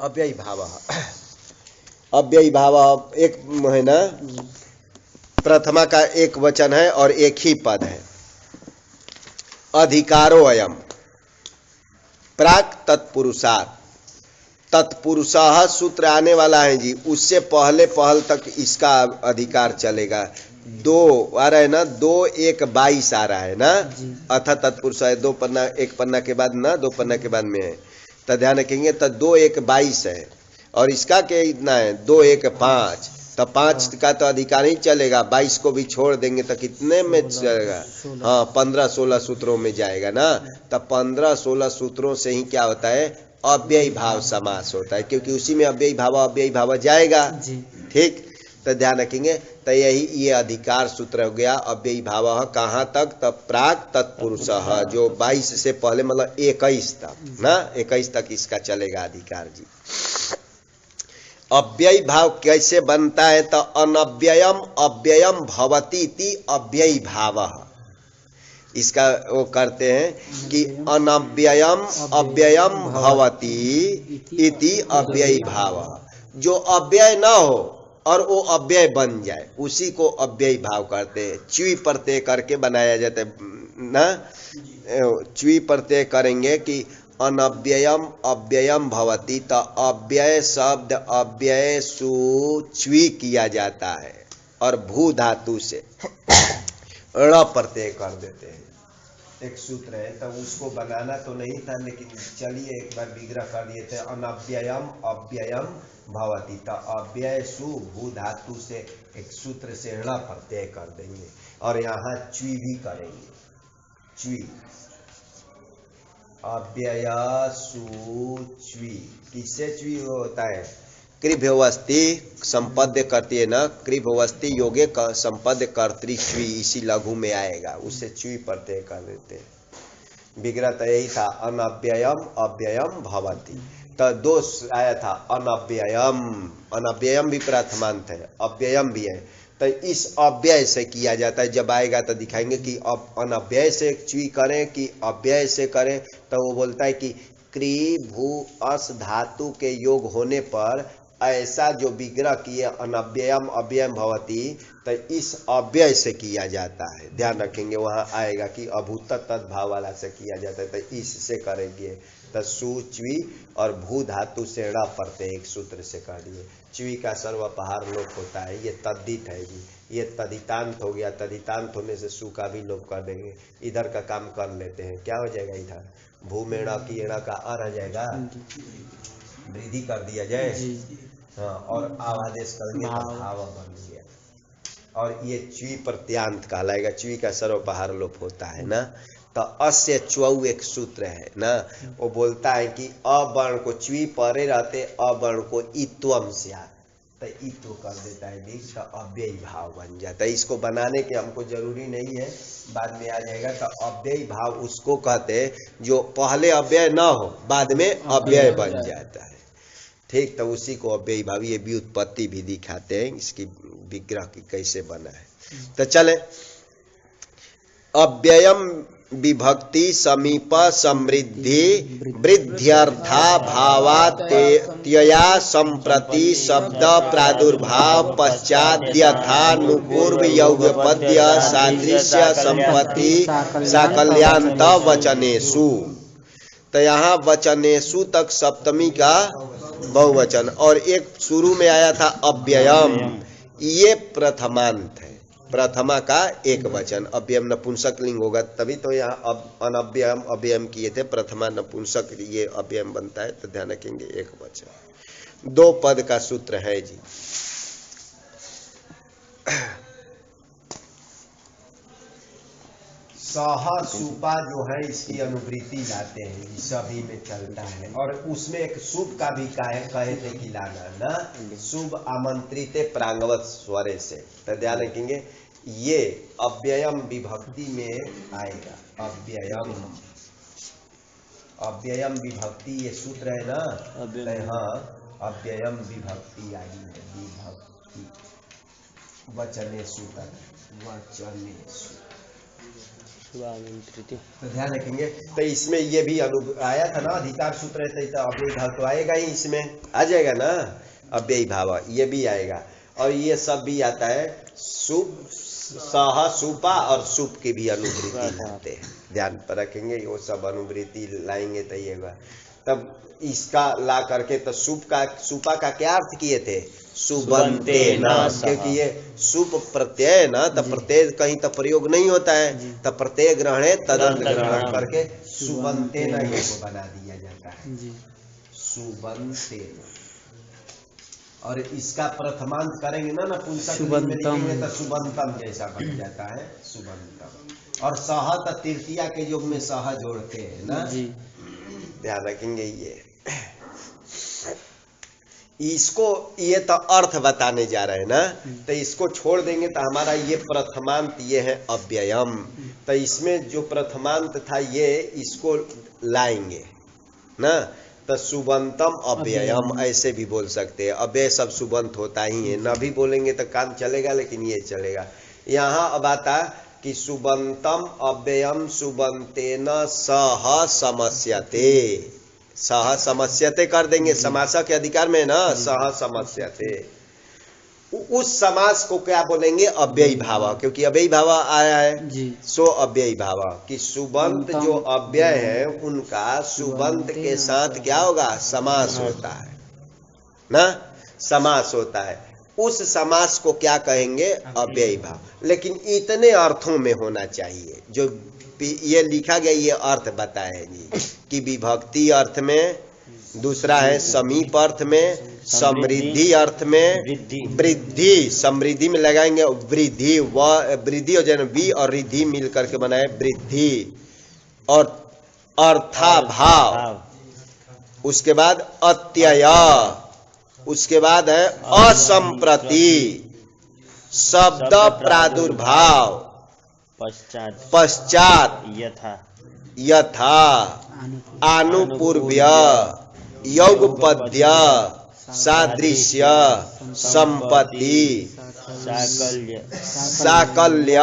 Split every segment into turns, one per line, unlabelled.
अव्ययी भाव, अव्ययी भाव एक है ना, प्रथमा का एक वचन है और एक ही पद है। अधिकारो अयम प्राक तत्पुरुषात्, तत्पुरुषः सूत्र आने वाला है जी, उससे पहले पहल तक इसका अधिकार चलेगा। दो आ रहा है ना, 2:1:22 आ रहा है ना, अथ तत्पुरुष है, दो पन्ना एक पन्ना के बाद ना, दो पन्ना के बाद में है, तो ध्यान रखेंगे। तो 2:1:22 है और इसका क्या इतना है 2:1:5, तो 5 का तो अधिकार ही चलेगा, 22 को भी छोड़ देंगे तो कितने में चलेगा, हाँ 15-16 सूत्रों में जाएगा ना। तो 15-16 सूत्रों से ही क्या होता है, अव्ययी भाव समास होता है, क्योंकि उसी में अव्ययी भाव जाएगा। ठीक, तो ध्यान रखेंगे। तो यही ये अधिकार सूत्र हो गया अव्ययी भाव कहाँ तक, तब प्राक तत्पुरुषः, जो 22 से पहले मतलब 21 तक ना, 21 तक इसका चलेगा अधिकार जी। अव्ययी भाव कैसे बनता है, तो अनव्ययम अव्ययम भवति इति अव्ययी भाव, इसका वो करते हैं कि अनव्ययम अव्ययम भवति इति अव्ययी भाव, जो अव्यय न हो और वो अव्यय बन जाए उसी को अव्ययी भाव करते हैं। च्वी प्रत्यय करके बनाया जाता है ना, च्वी प्रत्यय करेंगे कि अनव्ययम अव्ययम भवति, तो अव्यय शब्द अव्यय सु च्वी किया जाता है और भू धातु से ण प्रत्यय कर देते हैं। एक सूत्र है, तो उसको बनाना तो नहीं था, लेकिन चलिए एक बार विग्रह कर लिए थे। अनव्ययम अव्ययम भवति, तो अव्यय सु भू धातु से एक सूत्र से ण प्रत्यय कर देंगे और यहाँ च्वी भी करेंगे। च्वी अव्यय सु च्वी, किससे च्वी होता है, कृभ्यवस्ति संपद्य करती है ना, कृभ्यवस्ति योगे संपद्य कर्तृ च्वी, इसी लघु में आएगा, उससे च्वी प्रत्यय कर देते हैं। विग्रह तो यही था, अनव्ययम अव्ययम भवति, तो दोष आया था अनव्ययम, अनव्ययम भी प्रथमांत है, अव्ययम भी है, तो इस अव्यय से किया जाता है। जब आएगा तो दिखाएंगे कि अब अनव्यय से च्वी करें कि अव्यय से करें, तो वो बोलता है कि क्री भू अस धातु के योग होने पर ऐसा जो विग्रह किए अनव्ययम अव्ययम भवति, तो इस अव्यय से किया जाता है। ध्यान रखेंगे वहां आएगा कि अभूत तद्भाव वाला से किया जाता है, तो इससे करेंगे। तो सु च्वी और भू धातु से ण प्रत्यय एक सूत्र से कर दिए। च्वी का सर्वपहार लोप होता है, ये तद्धित है जी, ये तदितांत हो गया, तदितांत होने से सु का भी लोप कर देंगे। इधर का काम कर लेते हैं, क्या हो जाएगा, इधर भू में ण की ण का आ रह जाएगा, वृद्धि कर दिया जाए, हाँ, और आवादेश करेंगे तो भाव बन गया, और ये च्वी प्रत्यांत कहलाएगा। च्वी का सर्वपहार लोप होता है ना। तो अस्य च्वौ एक सूत्र है ना, वो बोलता है कि अवर्ण को च्वी परे रहते अवर्ण को इत्वम से आते, तो इत्व कर देता है बीच का, अव्ययी भाव बन जाता है। इसको बनाने के हमको जरूरी नहीं है, बाद में आ जाएगा। तो अव्ययी भाव उसको कहते हैं जो पहले अव्यय ना हो बाद में अव्यय बन जाता है। ठीक, तो उसी को अव्ययी भाव, ये व्युत्पत्ति भी दिखाते हैं इसकी विग्रह की कैसे बना है। तो चले, अव्ययम विभक्ति समीप समृद्धि वृद्ध्यर्था भावात्यया संप्रति शब्द प्रादुर्भाव पश्चाद्यथानुपूर्व यौगपद्य सादृश्य संपत्ति साकल्यान्त वचनेषु। तो यहाँ वचनेषु तक सप्तमी का बहुवचन, और एक शुरू में आया था अव्ययम, ये प्रथमांत है, प्रथमा का एक वचन। अव्ययम नपुंसक लिंग होगा तभी तो यहाँ अनव्ययम अव्ययम किए थे, प्रथमा नपुंसक ये अव्ययम बनता है, तो ध्यान रखेंगे एक वचन। 2 पद का सूत्र है जी। सह सुपा जो है इसकी अनुवृत्ति लाते हैं, सभी में चलता है, और उसमें एक शुभ का भी कहे थे कि लाना ना, शुभ आमंत्रित प्रांगवत स्वरे से। तो ध्यान रखेंगे ये अव्ययम विभक्ति में आएगा, अव्ययम अव्ययम विभक्ति, ये सूत्र है ना, हाँ अव्ययम विभक्ति आई है, विभक्ति वचनेषु तक, वचनेषु तो ध्यान रखेंगे। तो इसमें ये भी आया था ना, अधिकार सूत्र है तो अव्ययी भाव तो आएगा ही, इसमें आ जाएगा ना अव्ययी भाव, ये भी आएगा। और ये सब भी आता है सुप, सह, सुपा और सुप की भी अनुवृत्ति लाते हैं, ध्यान पर रखेंगे। वो सब अनुवृत्ति लाएंगे तो ये तब इसका ला करके तो सुपा का क्या अर्थ किए थे? सुबंते न, क्योंकि ये सुप प्रत्यय ना, तो प्रत्यय कहीं तो प्रयोग नहीं होता है, तो प्रत्यय ग्रहण है, तदंत ग्रहण करके सुबंते न ये को बना दिया जाता है, सुबंते न। और इसका प्रथमांत करेंगे ना पुंसक में लिखेंगे तो सुबंतम जैसा बन जाता है, सुबंतम। और सह तो तृतीया के योग में सह जोड़ते हैं ना, ध्यान रखेंगे। इसको ये तो अर्थ बताने जा रहे हैं ना, तो इसको छोड़ देंगे तो हमारा ये प्रथमांत ये है अव्ययम। तो इसमें जो प्रथमांत था ये इसको लाएंगे ना, तो सुबंतम अव्ययम ऐसे भी बोल सकते हैं। अव्यय सब सुबंत होता ही है, न भी बोलेंगे तो काम चलेगा, लेकिन ये चलेगा। यहाँ अब आता कि सुबंतम अव्ययम सुबंतेन सह समस्यते, सह समस्यते कर देंगे, समास के अधिकार में ना, सह समस्यते। उस समास को क्या बोलेंगे? अव्ययी भाव, क्योंकि अव्ययी भाव आया है सो अव्ययी भाव कि सुबंत जो अव्यय है उनका सुबंत के साथ क्या होगा? समास होता है ना, समास होता है। उस समास को क्या कहेंगे? अव्ययी भाव। लेकिन इतने अर्थों में होना चाहिए, जो ये लिखा गया ये अर्थ बताए जी, कि विभक्ति अर्थ में, दूसरा है समीप अर्थ में, समृद्धि अर्थ में, वृद्धि, समृद्धि में लगाएंगे वृद्धि, वृद्धि और जन वी और रिद्धि मिल करके बनाए वृद्धि, और अर्थाभाव, उसके बाद अत्यय, उसके बाद है असंप्रति, शब्द प्रादुर्भाव, पश्चात, यथा, आनुपूर्व्य, यौगपद्य, सादृश्य, संपत्ति, साकल्य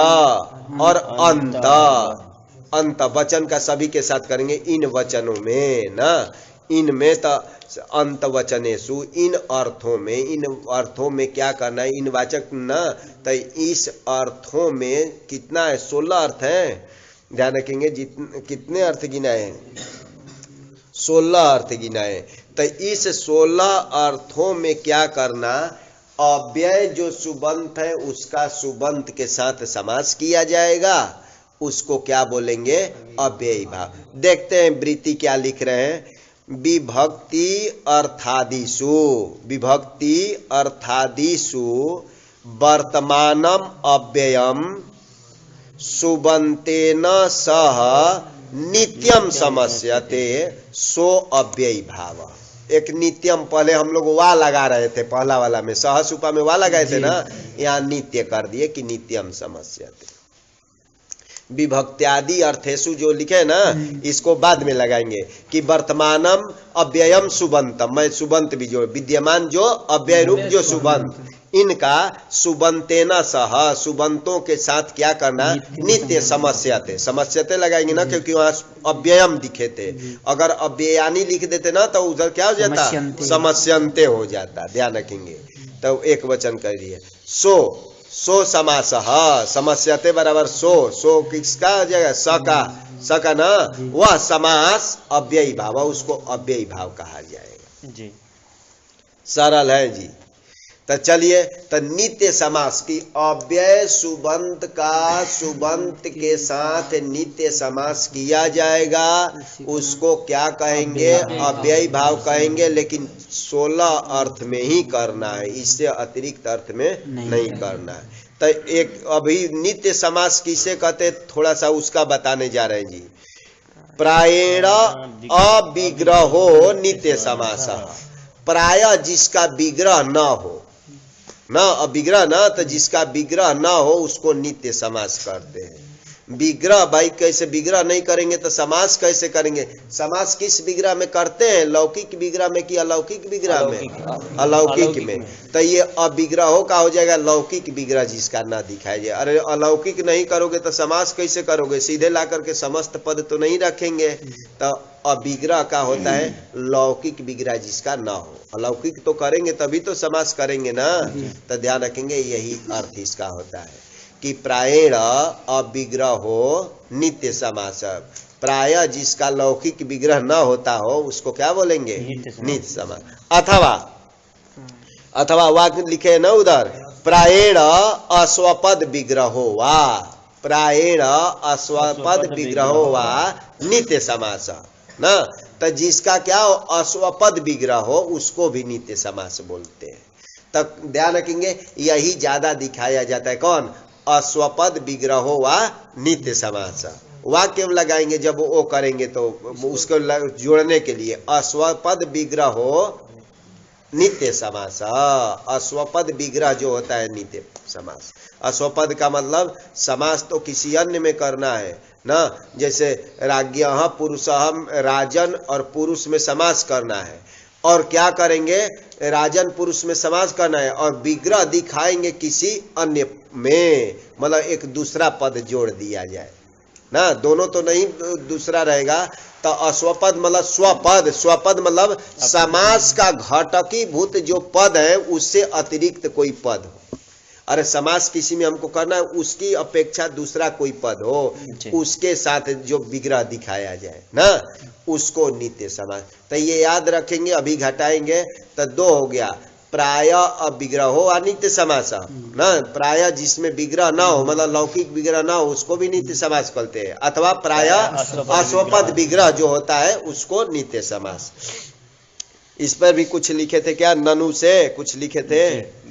और अंत। अंत वचन का सभी के साथ करेंगे इन वचनों में ना, इनमें तो अंत वचनेषु, इन अर्थों में क्या करना है? इन वाचक ना, तो इस अर्थों में कितना है? 16 अर्थ है, ध्यान रखेंगे। कितने अर्थ गिनाए? 16 अर्थ गिनाए। तो इस 16 अर्थों में क्या करना? अव्यय जो सुबंत है उसका सुबंत के साथ समास किया जाएगा, उसको क्या बोलेंगे? अव्ययी भाव। देखते हैं वृत्ति क्या लिख रहे हैं। विभक्ति अर्थादिषु, विभक्ति अर्थादिषु वर्तमानम अव्ययम सुबंतेन सह नित्यम समस्यते सो अव्ययी भाव। एक नित्यम, पहले हम लोग वा लगा रहे थे, पहला वाला में सह सुपा में वा लगाए थे ना, यहाँ नित्य कर दिए कि नित्यम समस्यते। विभक्त्यादि अर्थेषु जो लिखे ना, इसको बाद में लगाएंगे कि वर्तमानम अव्ययम सुबंतम, मैं सुबंत भी जो विद्यमान जो अव्यय रूप जो सुबंत, इनका सुबंतेना सह, सुबंतों के साथ क्या करना? नित्य समस्यते, समस्यते लगाएंगे ना, क्योंकि वहां अव्ययम दिखे थे। अगर अव्ययानी लिख देते ना तो उधर क्या हो जाता? समस्यन्ते हो जाता, ध्यान रखेंगे। तो एक वचन कर दिए सो समास, समस्यते बराबर सो किसका हो जाएगा? स का ना, वह समास अव्ययी भाव, उसको अव्ययी भाव कहा जाएगा जी। सरल है जी। तो चलिए, तो नित्य समास की अव्यय सुबंत का सुबंत के साथ नित्य समास किया जाएगा, उसको क्या कहेंगे? अव्ययी भाव कहेंगे। लेकिन 16 अर्थ में ही करना है, इससे अतिरिक्त अर्थ में नहीं करना है। तो एक अभी नित्य समास किसे कहते, थोड़ा सा उसका बताने जा रहे हैं जी। प्रायेण अविग्रहो नित्य समास, प्राय जिसका विग्रह न हो ना, अविग्रह ना, तो जिसका विग्रह ना हो उसको नित्य समास करते हैं। विग्रह भाई कैसे विग्रह नहीं करेंगे तो समास कैसे करेंगे? समास किस विग्रह में करते हैं? लौकिक विग्रह में कि अलौकिक विग्रह में? अलौकिक में। तो ये अविग्रह का हो जाएगा लौकिक विग्रह जिसका ना दिखाया जाए। अरे अलौकिक नहीं करोगे तो समास कैसे करोगे? सीधे ला करके समस्त पद तो नहीं रखेंगे। तो अविग्रह का होता है लौकिक विग्रह जिसका ना हो। अलौकिक तो करेंगे तभी तो समास करेंगे ना। तो ध्यान रखेंगे यही अर्थ इसका होता है कि प्रायेण अविग्रह हो नित्य समास। प्राय जिसका लौकिक विग्रह न होता हो उसको क्या बोलेंगे? नित्य समास। अथवा वाक्य लिखे ना उधर, प्रायेण अस्वपद विग्रहो वा, प्रायेण अस्वपद विग्रहो वा नित्य समास ना। तो जिसका क्या हो अस्वपद विग्रह हो उसको भी नित्य समास बोलते हैं। तब ध्यान रखेंगे यही ज्यादा दिखाया जाता है। कौन? अस्वपद विग्रहो वा नित्य समास। वाक्य में लगाएंगे जब वो करेंगे तो उसको जोड़ने के लिए अस्वपद विग्रह हो नित्य समास। अस्वपद विग्रह जो होता है नित्य समास। अस्वपद का मतलब समास तो किसी अन्य में करना है ना। जैसे राज्ञः पुरुषः, राजन और पुरुष में समास करना है। और क्या करेंगे? राजन पुरुष में समास करना है और विग्रह दिखाएंगे किसी अन्य में, मतलब एक दूसरा पद जोड़ दिया जाए ना। दोनों तो नहीं दूसरा रहेगा। तो अस्वपद मतलब स्वपद। स्वपद मतलब समास का घटकीभूत जो पद है उससे अतिरिक्त कोई पद हो। अरे समास किसी में हमको करना है उसकी अपेक्षा दूसरा कोई पद हो, उसके साथ जो विग्रह दिखाया जाए ना उसको नित्य समास। तो ये याद रखेंगे। अभी घटाएंगे तो दो हो गया, प्राय अविग्रह हो अनित्य समास ना। प्राय जिसमें विग्रह ना हो मतलब लौकिक विग्रह ना हो उसको भी नित्य समास कहते हैं। अथवा प्राय अस्वपद विग्रह जो होता है उसको नित्य समास। इस पर भी कुछ लिखे थे क्या? ननु से कुछ लिखे थे।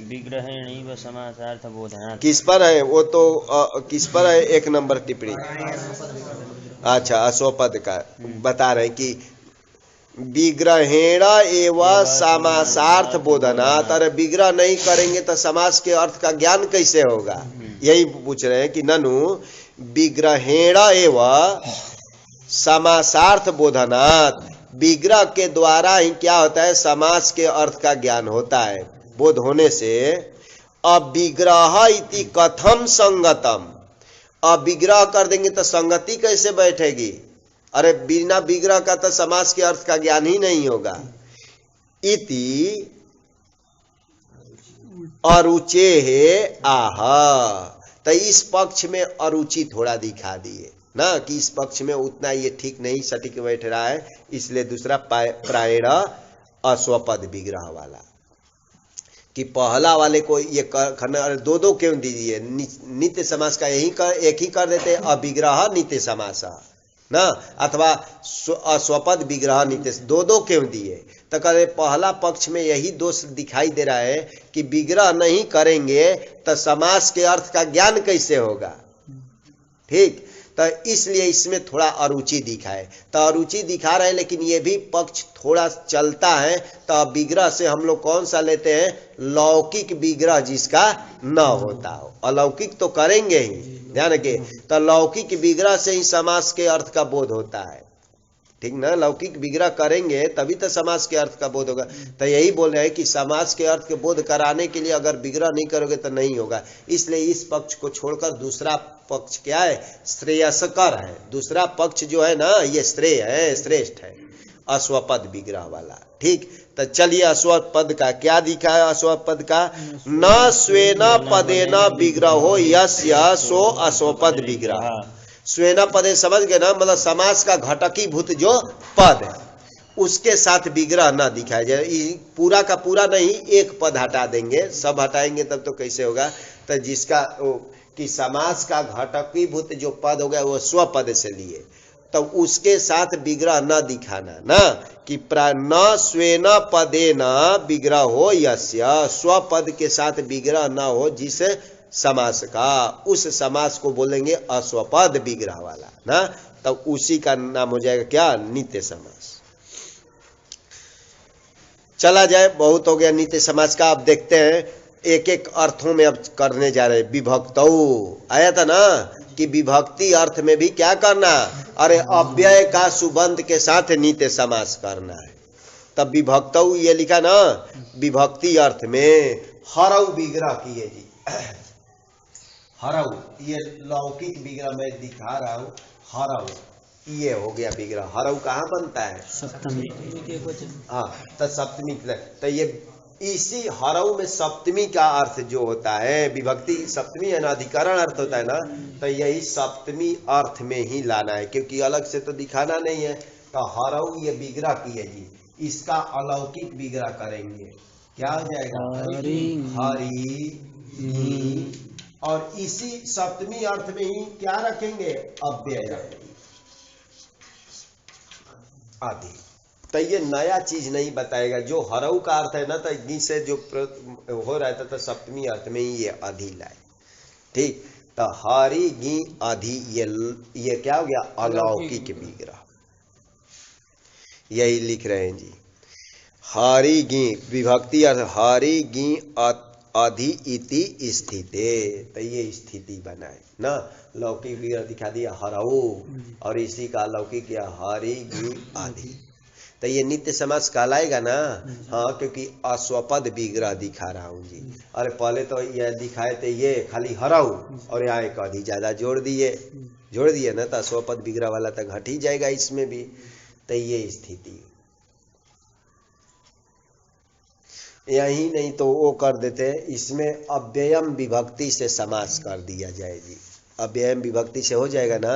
विग्रहेणी व समासार्थ बोधनात्।
किस पर है वो? तो किस पर है? एक नंबर टिप्पणी। अच्छा अस्वपद का बता रहे हैं कि विग्रहेण एवं समासार्थ बोधनात्। अरे विग्रह नहीं करेंगे तो समास के अर्थ का ज्ञान कैसे होगा? यही पूछ रहे हैं कि ननु विग्रहेण एवं समासार्थ बोधनात्। विग्रह के द्वारा ही क्या होता है? समास के अर्थ का ज्ञान होता है। बोध होने से अविग्रह इति कथम संगतम। अविग्रह कर देंगे तो संगति कैसे बैठेगी? अरे बिना विग्रह का तो समास के अर्थ का ज्ञान ही नहीं होगा। इति अरुचे है आह। तो इस पक्ष में अरुचि थोड़ा दिखा दिए ना कि इस पक्ष में उतना ये ठीक नहीं सटीक बैठ रहा है, इसलिए दूसरा प्रायेण अस्वपद विग्रह वाला कि पहला वाले को ये करना। दो दो क्यों दीजिए? नित्य समास का यही एक ही कर देते अविग्रह नित्य समास ना, अथवा अस्वपद विग्रह नित्य। दो दो क्यों दिए? तो कह पहला पक्ष में यही दोष दिखाई दे रहा है कि विग्रह नहीं करेंगे तो समास के अर्थ का ज्ञान कैसे होगा। ठीक, तो इसलिए इसमें थोड़ा अरुचि दिखाए। तो अरुचि दिखा रहे हैं लेकिन ये भी पक्ष थोड़ा चलता है। तो विग्रह से हम लोग कौन सा लेते हैं? लौकिक विग्रह जिसका न होता हो। अलौकिक तो करेंगे ही, ध्यान रखिए। तो लौकिक विग्रह से ही समास के अर्थ का बोध होता है। ठीक ना? लौकिक विग्रह करेंगे तभी तो समास के अर्थ का बोध होगा। तो यही बोल रहे हैं कि समास के अर्थ के बोध कराने के लिए अगर विग्रह नहीं करोगे तो नहीं होगा। इसलिए इस पक्ष को छोड़कर दूसरा पक्ष क्या है? श्रेयस्कर है। दूसरा पक्ष जो है ना ये श्रेय है, श्रेष्ठ है, अस्वपद विग्रह वाला। ठीक, तो चलिए अस्वपद का क्या दिखा है? अस्वपद का न स्वेन पदेन विग्रहो यस्य सो अस्वपद विग्रह। स्वेन पदे समझ गए ना, मतलब समास का घटकीभूत जो पद है उसके साथ विग्रह ना दिखाया जाए। पूरा का पूरा नहीं, एक पद हटा देंगे, सब हटाएंगे तब तो कैसे होगा? तो जिसका कि समास का घटकीभूत जो पद हो गया वो स्वपद से लिए, तो उसके साथ विग्रह न दिखाना ना कि न स्वेन पदे न विग्रह हो यस्य। स्वपद के साथ विग्रह न हो जिस समास का, उस समास को बोलेंगे अस्वपद विग्रह वाला ना। तो उसी का नाम हो जाएगा क्या? नित्य समास। चला जाए, बहुत हो गया नित्य समास का। अब देखते हैं एक एक अर्थों में अब करने जा रहे। विभक्तौ आया था ना, कि विभक्ति अर्थ में भी क्या करना, अरे अव्यय का सुबंध के साथ नित्य समास करना है। तब विभक्तौ ये लिखा ना, विभक्ति अर्थ में हरौ विग्रह किए जी। हरौ ये लौकिक विग्रह मैं दिखा रहा हूं, हरौ ये हो गया विग्रह। हरौ कहाँ बनता है,
सप्तमी।
हाँ तो सप्तमी। तो ये इसी हरौ में सप्तमी का अर्थ जो होता है, विभक्ति सप्तमी है ना, अधिकरण अर्थ होता है ना, तो यही सप्तमी अर्थ में ही लाना है, क्योंकि अलग से तो दिखाना नहीं है। तो हरौ ये विग्रह की है जी, इसका अलौकिक विग्रह करेंगे, क्या हो जाएगा, हरि, और इसी सप्तमी अर्थ में ही क्या रखेंगे, अव्यय आदि। तो ये नया चीज नहीं बताएगा। जो हरऊ का अर्थ है ना, तो इन्हीं से जो हो रहा था, तो सप्तमी अर्थ में ही ये अधि लाए। ठीक, तो हरि गी अधि, ये क्या हो गया, अलौकिक विग्रह। यही लिख रहे हैं जी, हरि गी विभक्ति अर्थ हरि गी अधि इति स्थिते। तो ये स्थिति बनाए ना, लौकिक विग्रह दिखा दिया हरऊ, और इसी का अलौकिक किया हरि गी अधि। तो ये नित्य समास कहलाएगा ना, हाँ, क्योंकि अस्वपद विग्रह दिखा रहा हूँ जी। अरे पहले तो ये दिखाए थे ये खाली हरऊ, और यहाँ एक अधि ज्यादा जोड़ दिए ना, तो अस्वपद विग्रह वाला तो घट ही जाएगा इसमें भी। तो ये स्थिति यही नहीं तो वो कर देते, इसमें अव्ययम विभक्ति से समास कर दिया जाए जी। अव्ययम विभक्ति से हो जाएगा ना,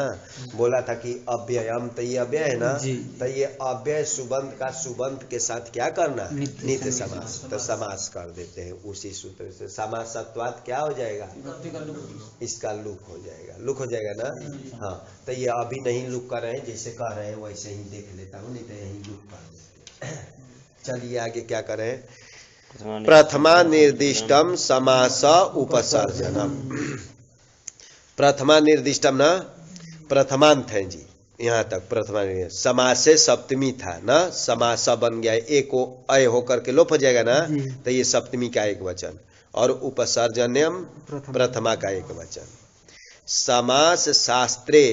बोला था कि अव्ययम, तो ये अव्यय है ना, तो ये अव्यय सुबंध का सुबंध के साथ क्या करना, नित्य समास। तो समास कर देते हैं उसी सूत्र से। समासत्वात् क्या हो जाएगा, इसका लुक हो जाएगा, लुक हो जाएगा ना। हाँ, तो ये अभी नहीं लुक कर रहे हैं, जैसे कह रहे हैं वैसे ही देख लेता हूँ, नहीं तो यही लुक कर देते हैं। चलिए आगे क्या करें, प्रथमा निर्दिष्टम समास उपसर्जनम। प्रथमा निर्दिष्टम ना, प्रथमांत है जी, यहाँ तक प्रथमा निर्दिष्ट। समास से सप्तमी था ना, समास बन गया, एक को अय होकर के लोप हो जाएगा ना, तो ये सप्तमी का एक वचन, और उपसर्जनम प्रथमा का एक वचन। समास शास्त्रे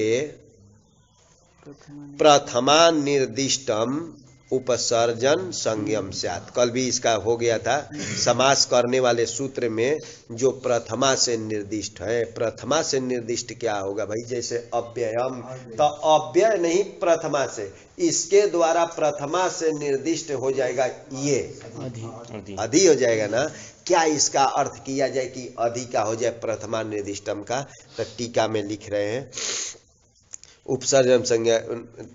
प्रथमा निर्दिष्टम उपसर्जन संज्ञम स्यात्। कल भी इसका हो गया था, समास करने वाले सूत्र में जो प्रथमा से निर्दिष्ट है, प्रथमा से निर्दिष्ट क्या होगा भाई, जैसे अव्ययम, तो अव्यय नहीं प्रथमा से, इसके द्वारा प्रथमा से निर्दिष्ट हो जाएगा ये अधि हो जाएगा ना। क्या इसका अर्थ किया जाए कि अधि का हो जाए प्रथमा निर्दिष्टम का, तो टीका में लिख रहे हैं, उपसर्जन संज्ञा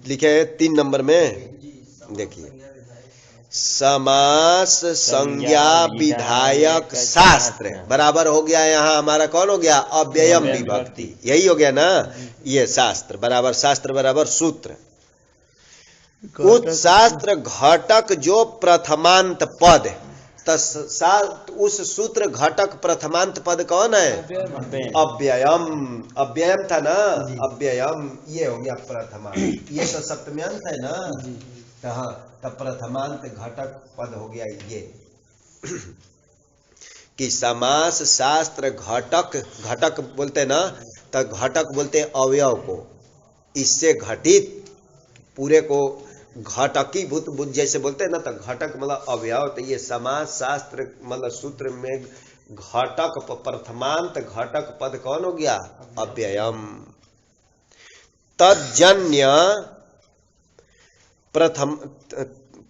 लिखे हैं 3 नंबर में, देखिए, समास संज्ञा विधायक शास्त्र बराबर हो गया, यहाँ हमारा कौन हो गया, अव्ययम विभक्ति, यही हो गया ना, ये शास्त्र बराबर शास्त्र बराबर सूत्र। उस शास्त्र घटक जो प्रथमांत पद, उस सूत्र घटक प्रथमांत पद कौन है, अव्ययम। अव्ययम था ना, अव्ययम, ये हो गया प्रथमांत, ये तो सप्तम्यांत है ना, हाँ, तब प्रथमांत घटक पद हो गया ये। कि समास शास्त्र घटक, घटक बोलते ना, तो घटक बोलते अवयव को, इससे घटित पूरे को घटकी भूत जैसे बोलते हैं ना, तो घटक मतलब अवयव। तो ये समास शास्त्र मतलब सूत्र में घटक प्रथमांत घटक पद कौन हो गया, अव्ययम। तज्जन्य प्रथम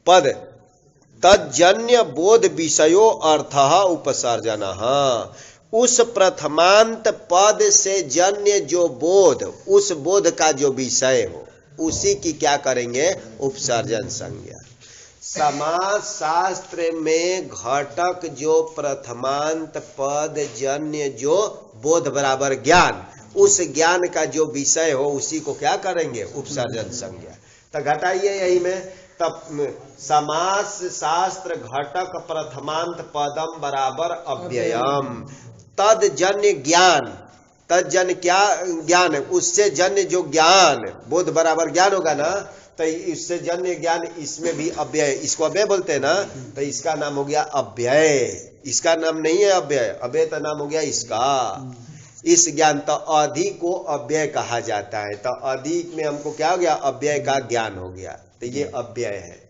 पद, तज्जन्य बोध विषयो अर्थ उपसर्जन। उस प्रथमांत पद से जन्य जो बोध, उस बोध का जो विषय हो, उसी की क्या करेंगे, उपसर्जन संज्ञा। समास शास्त्र में घटक जो प्रथमांत पद जन्य जो बोध बराबर ज्ञान, उस ज्ञान का जो विषय हो उसी को क्या करेंगे, उपसर्जन संज्ञा। तो घटाइए यही में, तब समास शास्त्र घटक प्रथमांत पदम बराबर अव्ययम। तद जन्य ज्ञान, तद जन्य क्या ज्ञान है, उससे जन्य जो ज्ञान, बोध बराबर ज्ञान होगा ना, तो इससे जन्य ज्ञान, इसमें भी अव्यय, इसको अव्यय बोलते हैं ना, तो इसका नाम हो गया अव्यय। इसका नाम नहीं है अव्यय, अव्यय का नाम हो गया इसका। इस ज्ञान, तो अधि को अव्यय कहा जाता है। तो अधि में हमको क्या हो गया, अव्यय का ज्ञान हो गया, तो ये अव्यय है।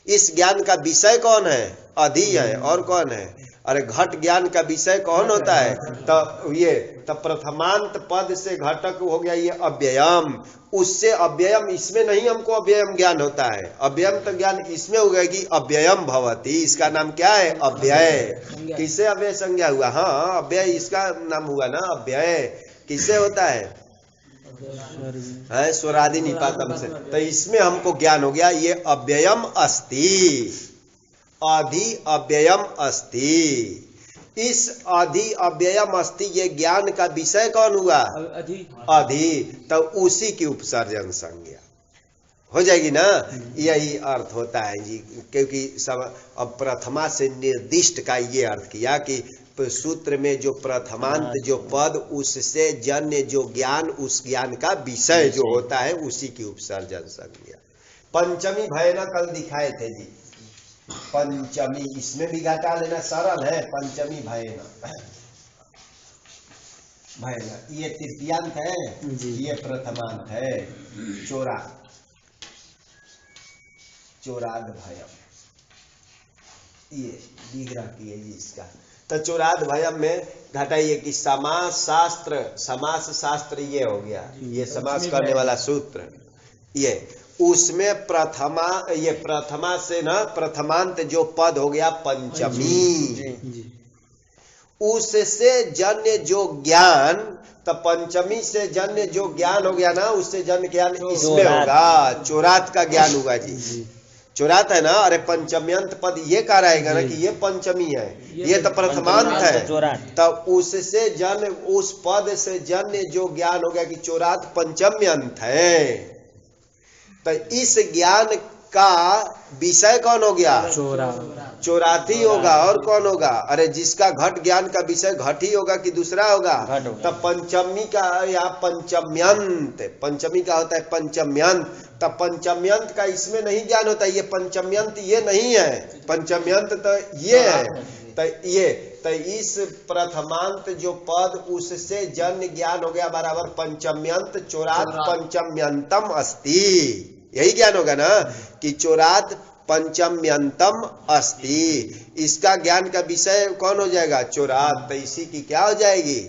इस ज्ञान का विषय कौन है, अधि है, और कौन है, अरे घट ज्ञान का विषय कौन होता है, तो ये तो प्रथमांत पद से घटक हो गया ये अव्ययम, उससे अव्ययम, इसमें नहीं हमको अव्ययम ज्ञान होता है, अव्ययम तो ज्ञान इसमें हो गया कि अव्ययम भवति, इसका नाम क्या है, अव्यय। किससे अव्यय संज्ञा हुआ, हाँ अव्यय इसका नाम हुआ ना, अव्यय किससे होता है स्वरादि निपातम से, तो इसमें हमको ज्ञान हो गया ये अव्ययम अस्ति, अधि अव्ययम अस्ति। इस अधि अव्ययम अस्ति ये ज्ञान का विषय कौन हुआ, अधि, तो उसी की उपसर्जन संज्ञा हो जाएगी ना, यही अर्थ होता है जी। क्योंकि सब अब प्रथमा से निर्दिष्ट का ये अर्थ किया कि सूत्र में जो प्रथमांत जो पद, उससे जन्य जो ज्ञान, उस ज्ञान का विषय जो होता है उसी की उपसर्जन संज्ञा। पंचमी भयना कल दिखाए थे जी, पंचमी, इसमें भी घटा लेना सरल है, पंचमी भयना, भयना ये तृतीयांत है, ये प्रथमांत है, चोराद भयम, ये विग्रह किए जी इसका। तो चोराद भयम में घटाइए कि समास शास्त्र ये हो गया, ये समास करने वाला सूत्र, ये उसमें प्रथमा से ना प्रथमांत जो पद हो गया पंचमी, उससे जन्य जो ज्ञान, तो पंचमी से जन्य जो ज्ञान हो गया ना, उससे जन्य ज्ञान इसमें होगा, चोरात का ज्ञान होगा जी, चोरात है ना, अरे पंचम्यंत पद ये कह रहेगा ना कि ये पंचमी है, ये तो प्रथमांत है, तब उससे जन्य, उस पद से जन्य जो ज्ञान हो गया कि चोरात पंचम्यंत है, तो इस ज्ञान का विषय कौन हो गया, चोराती होगा, और कौन होगा, अरे जिसका घट ज्ञान का विषय घट ही होगा कि दूसरा होगा, तब पंचमी का या पंचम्यंत, पंचमी का होता है पंचम्यंत, तब पंचम्यंत का इसमें नहीं ज्ञान होता है, ये पंचम्यंत ये नहीं है, पंचम्यंत तो ये है, तो इस प्रथमांत जो पद, उससे जन्य ज्ञान हो गया बराबर पंचम्यंत, चोरात पंचम्यंतम अस्ति, यही ज्ञान होगा ना कि चोरात पंचम्यंतम अस्ति, इसका ज्ञान का विषय कौन हो जाएगा, चोरात, तो इसी की क्या हो जाएगी,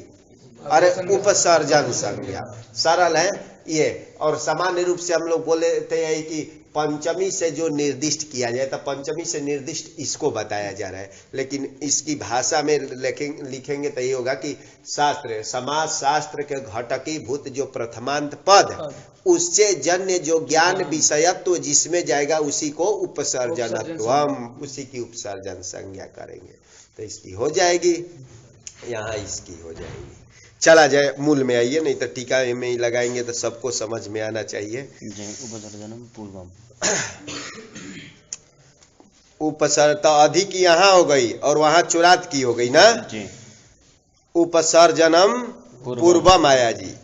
अरे उपसर्जन संज्ञा। सरल है ये। और सामान्य रूप से हम लोग बोलते हैं कि पंचमी से जो निर्दिष्ट किया जाए, तो पंचमी से निर्दिष्ट इसको बताया जा रहा है, लेकिन इसकी भाषा में लिखेंगे तो ये होगा कि शास्त्र, समास शास्त्र के घटकी भूत जो प्रथमांत पद, उससे जन्य जो ज्ञान विषयत्व जिसमें जाएगा उसी को उपसर्जनत्व, हम उसी की उपसर्जन संज्ञा करेंगे, तो इसकी हो जाएगी, यहाँ इसकी हो जाएगी। चला जाए मूल में, आइए, नहीं तो टीका में ही लगाएंगे तो सबको समझ में आना चाहिए।
उपसर्जनम पूर्वम,
उपसर्ग तो अधिक यहाँ हो गई और वहां चुरात की हो गई ना, उपसर्जनम पूर्वम आया जी,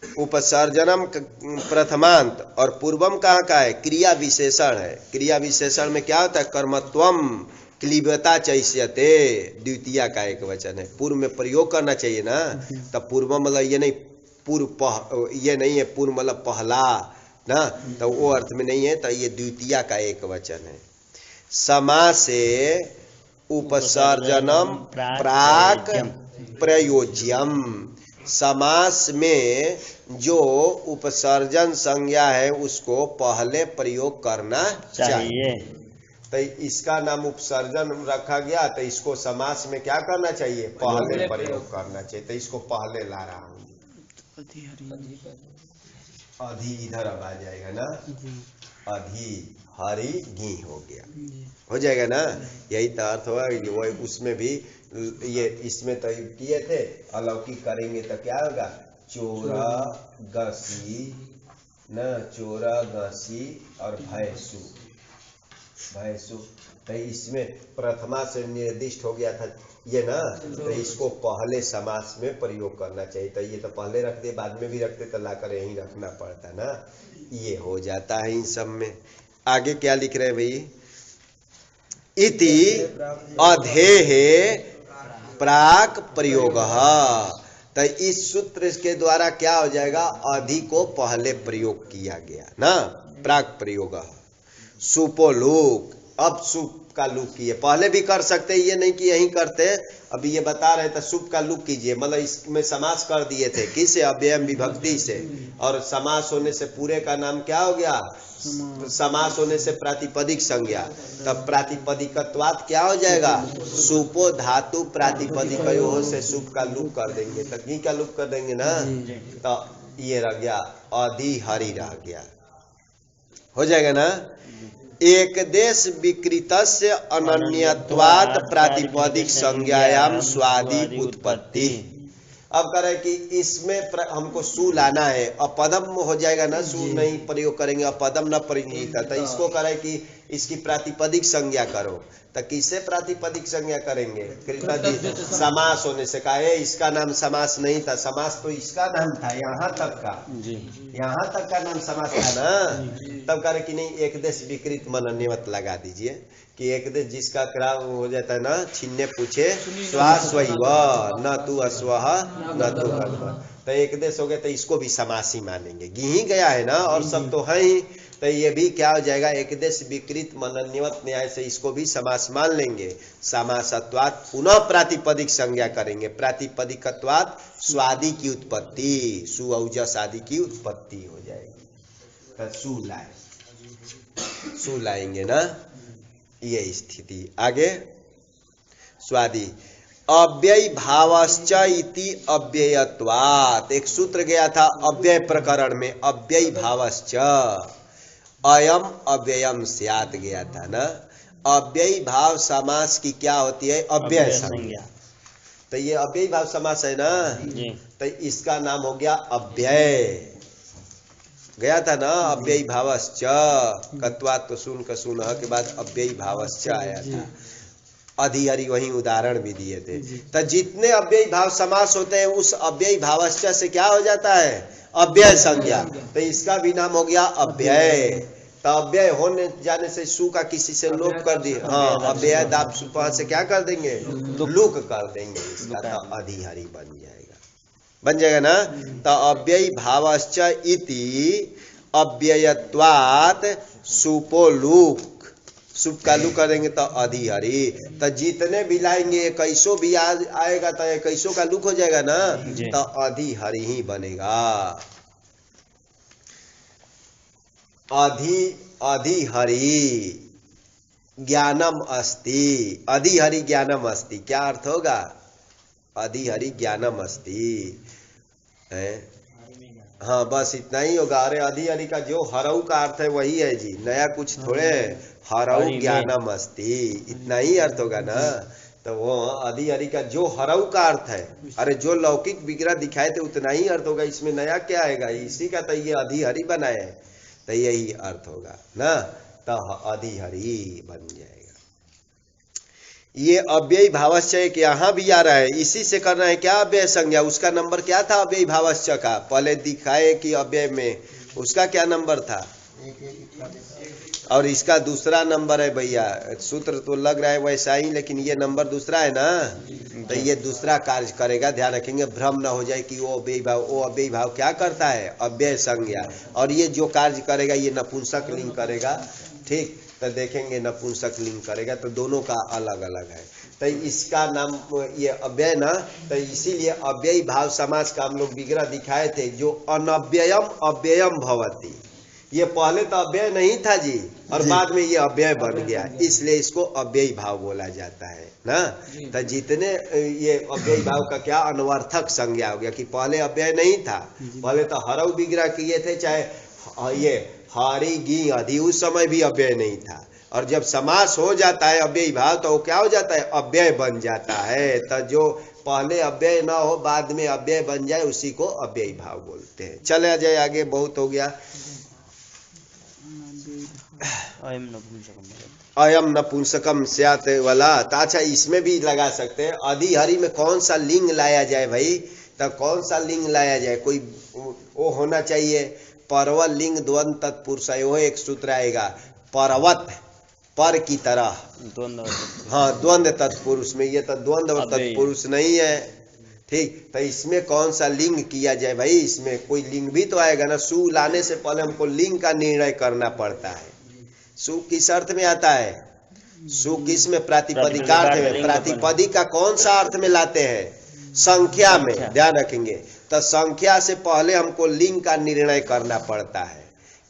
उपसर्जनम प्रथमांत, और पूर्वम कहाँ का है, क्रिया विशेषण है। क्रिया विशेषण में क्या होता है, कर्मत्वम क्लीबता चैष्यते, द्वितीया का एक वचन है, पूर्व में प्रयोग करना चाहिए ना, तब पूर्व मतलब ये नहीं, ये नहीं है पूर्व मतलब पहला ना, तो वो अर्थ में नहीं है, तो ये द्वितीया का एक वचन है। समासे उपसर्जनम प्राक प्रयोज्यम, समास में जो उपसर्जन संज्ञा है उसको पहले प्रयोग करना चाहिए, तो इसका नाम उपसर्जन रखा गया, तो इसको समास में क्या करना चाहिए, पहले प्रयोग करना चाहिए, तो इसको पहले ला रहा हूँ, अधि इधर अब आ जाएगा ना, अधि हरि घी हो गया, हो जाएगा ना, यही तो अर्थ हुआ। वो उसमें भी ये इसमें तो किए थे, अलौकिक करेंगे तो क्या होगा, चोरा गसी न, चोरा गसी और भैंसु, तो इसमें प्रथमा से निर्दिष्ट हो गया था ये ना, तो इसको पहले समास में प्रयोग करना चाहिए, तो ये तो पहले रखते, बाद में भी रखते तो लाकर यहीं रखना पड़ता ना, ये हो जाता है इन सब में। आगे क्या लिख रहे हैं भाई, इति अधेहे प्राक प्रयोगः, तो इस सूत्र के द्वारा क्या हो जाएगा, अधि को पहले प्रयोग किया गया ना, प्राक प्रयोग सुपोलुक, अब सुप का लुक किए, पहले भी कर सकते, ये नहीं कि यही करते, अभी ये बता रहे थे सुप का लुक कीजिए, मतलब इसमें समास कर दिए थे किससे, अव्ययम विभक्ति से, और समास होने से पूरे का नाम क्या हो गया, समास होने से प्रातिपदिक संज्ञा, तब प्रातिपदिकत्वात् क्या हो जाएगा, सुपो धातु प्रातिपदिकयो से सुप का लुक कर देंगे, तो घी का लुक कर देंगे ना, तो ये रह गया अधि हरि रह गया, हो जाएगा ना। एक देश विकृतस्य अनन्यत्वात् प्रातिपदिक संज्ञायाम स्वादि उत्पत्ति। अब कह रहे कि इसमें हमको सु लाना है, अपदम हो जाएगा ना, सु नहीं प्रयोग करेंगे, अपदम न परिणीत, तो इसको कह रहे कि इसकी प्रातिपदिक संज्ञा करो, तो किससे प्रातिपदिक संज्ञा करेंगे, कृपा जी समास होने से कहा है, इसका नाम समास नहीं था, समास तो इसका नाम था, यहाँ तक का, यहाँ तक का नाम समास था ना, तब कह रहे कि नहीं एक देश विकृत मनन्यवत लगा दीजिए, कि एक देश जिसका क्रम हो जाता है ना, छिन्ने पूछे स्वास्वैव न तू अस्वह न तू कर्म, तो एक देश हो गया, तो इसको भी समासी मानेंगे, गी गया है ना, और सब तो है ही, तो ये भी क्या हो जाएगा, एक देश विकृत मनन्यवत न्याय से इसको भी समास मान लेंगे, समासत्वात् पुनः प्रातिपदिक संज्ञा करेंगे, प्रातिपदिकत्वात् स्वादि की उत्पत्ति, सु औजस आदि की उत्पत्ति हो जाएगी, तो सु लाएंगे ना, ये स्थिति। आगे स्वादि अव्यय भावश्च इति अव्ययत्वात्, एक सूत्र गया था अव्यय प्रकरण में, अव्यय भावश्च अयम अव्ययम स्यात् गया था ना, अव्यय भाव समास की क्या होती है, अव्यय संज्ञा, तो ये अव्यय भाव समास है ना, तो इसका नाम हो गया अव्यय, गया था ना, अव्यय भावश्च कत्वात् तो सुन का सुन के बाद अव्यय भावश्च आया था, अधि हरि वही उदाहरण भी दिए थे, तो जितने अव्यय भाव समास होते हैं उस अव्यय भावश्च से क्या हो जाता है, अव्यय संज्ञा, तो इसका भी नाम हो गया अव्यय, तो अव्यय होने जाने से सु का किसी से लोप कर दिए, हाँ अव्यय दाप सुपह से क्या कर देंगे, लुक कर देंगे, इसका तो अधि हरि बन जाएगा ना, तो अव्यय भावश्च इति अव्ययत्वात् सुपो लुक, सुप का लुक करेंगे तो अधि हरि, तो जितने भी लाएंगे इक्कीसों भी आएगा, तो इक्कीसों का लुक हो जाएगा ना, तो अधि हरि ही बनेगा, अधि हरि ज्ञानम अस्ति, अधि हरि ज्ञानम अस्ति, क्या अर्थ होगा, अधि हरि ज्ञानम अस्ति है, हाँ बस इतना ही होगा। अरे अधि हरि का जो हरऊ का अर्थ है वही है जी, नया कुछ थोड़े, हरऊ ज्ञानम अस्ति, इतना ही अर्थ होगा ना, तो वो अधि हरि का जो हरऊ का अर्थ है, अरे जो लौकिक विग्रह दिखाए थे उतना ही अर्थ होगा, इसमें नया क्या आएगा, इसी का तो ये अधि हरि बनाए, तो यही अर्थ होगा ना, तो अधि हरि बन जाएगा। ये अव्यय भावश्च एक यहाँ भी आ रहा है, इसी से करना है क्या, अव्यय संज्ञा, उसका नंबर क्या था अव्यय भावश्च का, पहले दिखाए कि अव्यय में उसका क्या नंबर था, और इसका दूसरा नंबर है भैया, सूत्र तो लग रहा है वैसा ही, लेकिन ये नंबर दूसरा है ना, तो ये दूसरा कार्य करेगा, ध्यान रखेंगे, भ्रम ना हो जाए कि वो अव्यय भाव क्या करता है, अव्यय संज्ञा, और ये जो कार्य करेगा ये नपुंसक लिंग करेगा, ठीक, तो देखेंगे नपुंसक लिंग करेगा, तो दोनों का अलग अलग है, तो इसका नाम ये अव्यय ना, तो इसीलिए अव्यय भाव समास का हम लोग विग्रह दिखाए थे, जो अनव्ययम अव्ययम भवति, ये पहले तो अव्यय नहीं था जी, और बाद में ये अव्यय बन गया, इसलिए इसको अव्यय भाव बोला जाता है ना, तो जितने ये अव्यय भाव का क्या अनवर्थक संज्ञा हो गया, कि पहले अव्यय नहीं था, पहले तो हरऊ विग्रह किए थे, चाहे ये हरि गी अधि, उस समय भी अव्यय नहीं था, और जब समास हो जाता है अव्यय भाव तो वो क्या हो जाता है, अव्यय बन जाता है, तो जो पहले अव्यय ना हो बाद में अव्यय बन जाए उसी को अव्यय भाव बोलते हैं। चले जाए आगे, बहुत हो गया। अयम नपुंसकम स्यात् वाला, तो अच्छा इसमें भी लगा सकते हैं, अधि हरि में कौन सा लिंग लाया जाए भाई, तो कौन सा लिंग लाया जाए, कोई वो होना चाहिए, परवल लिंग द्वंद तत्पुरुष, वो एक सूत्र आएगा, पर्वत पर की तरह, हाँ द्वंद तत्पुरुष में, ये तो द्वंद और तत्पुरुष नहीं है, ठीक। तो इसमें कौन सा लिंग किया जाए भाई, इसमें कोई लिंग भी तो आएगा ना। सु लाने से पहले हमको लिंग का निर्णय करना पड़ता है। सु किस अर्थ में आता है, सु किस में, प्रातिपदिका अर्थ में। प्रातिपदिका कौन सा अर्थ में लाते हैं, संख्या में, ध्यान रखेंगे। तो संख्या से पहले हमको लिंग का निर्णय करना पड़ता है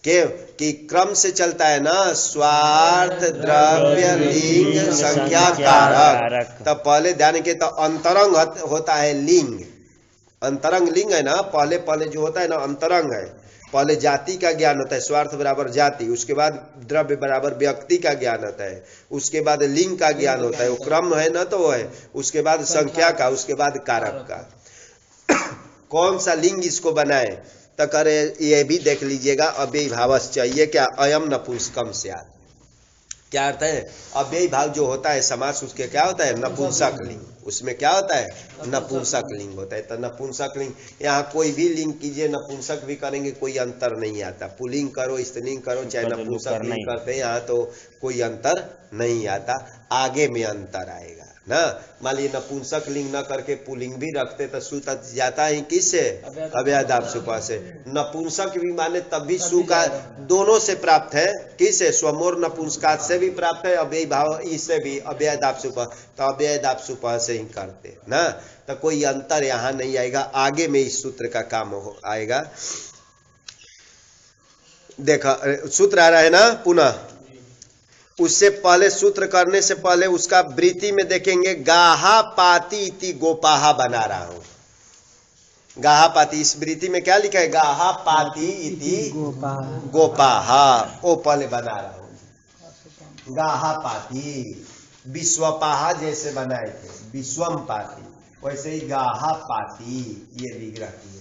कि क्रम से चलता है ना, स्वार्थ द्रव्य लिंग संख्या कारक। तब पहले ध्यान के तो अंतरंग होता है लिंग, अंतरंग लिंग है ना। पहले जो होता है ना अंतरंग है। पहले जाति का ज्ञान होता है, स्वार्थ बराबर जाति, उसके बाद द्रव्य बराबर व्यक्ति का ज्ञान होता है, उसके बाद लिंग का ज्ञान होता है, वो क्रम है ना, तो वो है। उसके बाद संख्या का, उसके बाद कारक का। कौन सा लिंग इसको बनाए, तो करे ये भी देख लीजिएगा। अव्ययी भावस चाहिए क्या, अयम नपुंसकम स्यात्। क्या अर्थ है, अव्ययी भाव जो होता है समास, उसके क्या होता है, नपुंसक लिंग। उसमें क्या होता है, नपुंसक लिंग होता है। तो नपुंसक लिंग, यहाँ कोई भी लिंग कीजिए, नपुंसक भी करेंगे कोई अंतर नहीं आता। पुल्लिंग करो, स्त्रीलिंग करो, चाहे नपुंसक लिंग करते हैं, यहाँ तो कोई अंतर नहीं आता, आगे में अंतर आएगा ना। मान लीजिए नपुंसक लिंग न करके पुल्लिंग भी रखते तो सु तक जाता है किससे, अव्ययादाप सुपा से। नपुंसक भी माने तब भी सु का दोनों से प्राप्त है, किससे, स्वमोर नपुंसकात से भी प्राप्त है, अव्ययी भाव इससे भी, अव्ययादाप सुपा। तो अव्ययादाप सुपा से ही करते ना। तो कोई अंतर यहाँ नहीं आएगा, आगे में इस सूत्र का काम आएगा। देखा सूत्र आ रहा है ना, पुनः उससे पहले सूत्र करने से पहले उसका वृत्ति में देखेंगे। गाहा पाती इति गोपाहा बना रहा हूं। गाहा पाती, इस वृत्ति में क्या लिखा है, गाहा पाती इति गोपाहा, ओ पहले बना रहा हूं। गाहा पाती, विश्वपाहा जैसे बनाए थे, विश्वम पाती, वैसे ही गाहा पाती, ये विग्रह किए।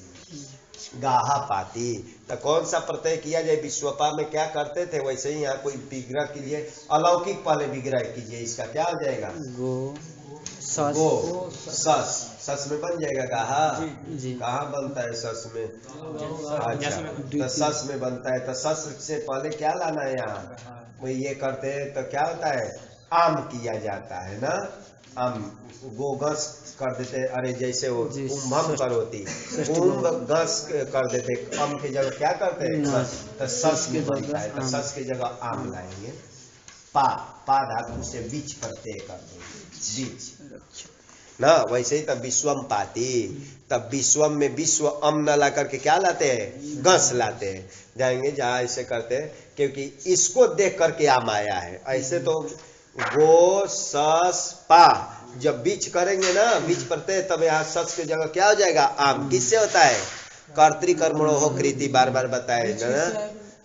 गाहा पाती, तो कौन सा प्रत्यय किया जाए, विश्वपा में क्या करते थे, वैसे ही यहाँ कोई विग्रह के लिए अलौकिक पहले विग्रह कीजिए। इसका क्या हो जाएगा, गो सस, सस में बन जाएगा गाहा। कहाँ बनता है सस में, अच्छा, तो सस में बनता है। तो सस से पहले क्या लाना है, यहाँ वो ये करते हैं तो क्या होता है, आम किया जाता है ना। आम गोगस कर देते, अरे जैसे वो कुंभम करोती, कुंभ गस कर देते, अम की जगह क्या करते हैं, तो सस के बनता है। तो सस की जगह आम लाएंगे। पा धातु से बीच प्रत्यय कर देंगे, बीच ना। वैसे ही तब विश्वम पाती, तब विश्वम में विश्व अम न ला करके क्या लाते हैं, गस लाते हैं। जाएंगे जहाँ ऐसे करते हैं, क्योंकि इसको देख करके आम आया है। ऐसे तो गो सस पा, जब बीच करेंगे ना, बीच प्रत्यय, तब यहाँ सस की जगह क्या हो जाएगा, आम। किससे होता है, कर्तृकर्मणो हो कृति, बार बार बताए ना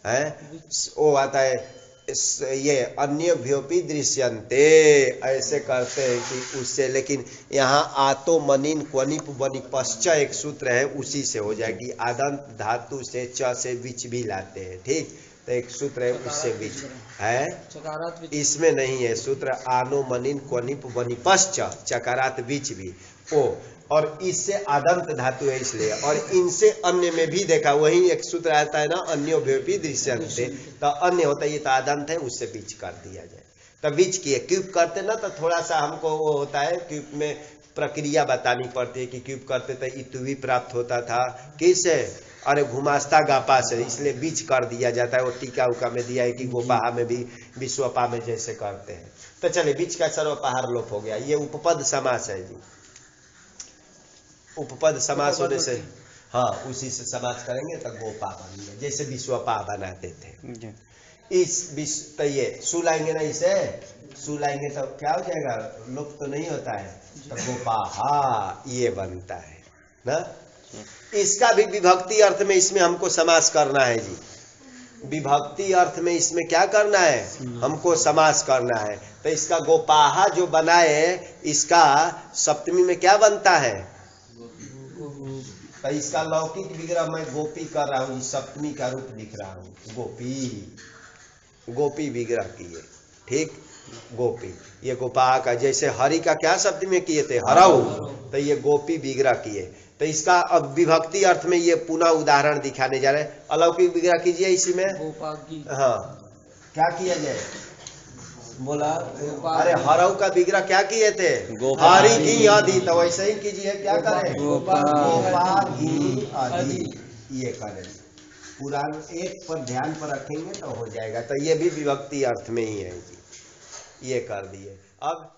है, वो आता है ये अन्यभ्योपि दृश्यन्ते, ऐसे करते हैं कि उससे। लेकिन यहाँ आतो मनिन क्वनिप बनी पश्च एक सूत्र है, उसी से हो जाएगी। आदंत धातु से च से विच भी लाते हैं, ठीक। तो एक सूत्र है उससे बीच है, इसमें नहीं है सूत्र। आनो मनिन क्वनिप बनी पश्च, चकारात बीच भी ओ, और इससे आदंत धातु है इसलिए। और इनसे अन्य में भी देखा, वही एक सूत्र आता है ना, अन्योभ्योपि दृश्यन्ते। तो अन्य होता है, ये तो आदंत है, उससे बीच कर दिया जाए। तो बीच किए, क्यूब करते ना तो थोड़ा सा हमको वो होता है, क्यूब में प्रक्रिया बतानी पड़ती है कि क्यूब करते तो इतु भी प्राप्त होता था, किससे, अरे घुमास्ता गापा से, इसलिए बीच कर दिया जाता है। वो टीका उका में दिया है कि गोपाहा में भी विश्वपा में जैसे करते हैं। तो चलिए बीच का सर्वपहार लोप हो गया। ये उपपद समास है जी, उपपद समास होने से हाँ उसी से समास करेंगे तो गोपा बन गया, जैसे विश्वपा बनाते थे। इस तो ये सु लाएंगे ना, इसे सु लाएंगे तो क्या हो जाएगा, लोप तो नहीं होता है, तो गोपाहा ये बनता है ना। इसका भी विभक्ति अर्थ में इसमें हमको समास करना है जी। विभक्ति अर्थ में इसमें क्या करना है, हमको समास करना है। तो इसका गोपाहा जो बनाए, इसका सप्तमी में क्या बनता है, तो इसका लौकिक विग्रह मैं गोपी कर रहा हूँ, सप्तमी का रूप लिख रहा हूँ, गोपी, गोपी विग्रह किए, ठीक। गोपी, ये गोपाहा का, जैसे हरि का क्या सप्तमी में किए थे, हरऊ, तो ये गोपी विग्रह किए। तो इसका अब विभक्ति अर्थ में ये पुनः उदाहरण दिखाने जा रहे हैं। अलौकिक विग्रह कीजिए इसी में। हाँ, क्या किया जाए, बोला अरे हरऊ का बिगड़ा क्या किए थे?
गोपा
हरी घी आदि, तो वैसे ही कीजिए, क्या करें?
गोपा
घी आदि, ये करें। पूरा एक पर ध्यान पर रखेंगे तो हो जाएगा। तो ये भी विभक्ति अर्थ में ही है जी, ये कर दिए। अब